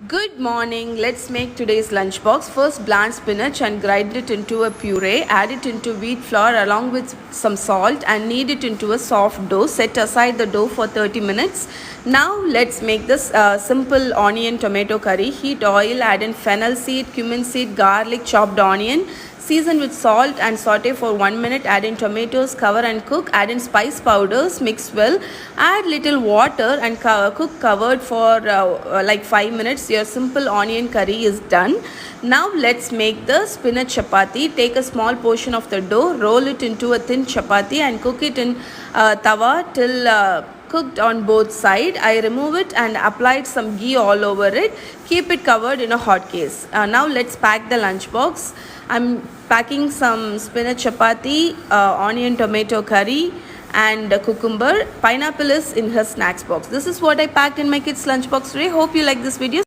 Good morning. Let's make today's lunchbox. First, blanch spinach and grind it into a puree. Add it into wheat flour along with some salt and knead it into a soft dough. Set aside the dough for 30 minutes. Now, let's make this simple onion tomato curry. Heat oil, add in fennel seed, cumin seed, garlic, chopped onion. Season with salt and saute for 1 minute. Add in tomatoes, cover and cook. Add in spice powders, mix well. Add little water and cook covered for like 5 minutes. Your simple onion curry is done. Now let's make the spinach chapati. Take a small portion of the dough, roll it into a thin chapati and cook it in tawa till cooked on both sides. I remove it and applied some ghee all over it. Keep it covered in a hot case. Now let's pack the lunchbox. I'm packing some spinach chapati, onion tomato curry and cucumber. Pineapple is in her snacks box. This is what I packed in my kids lunchbox today. Hope you like this video.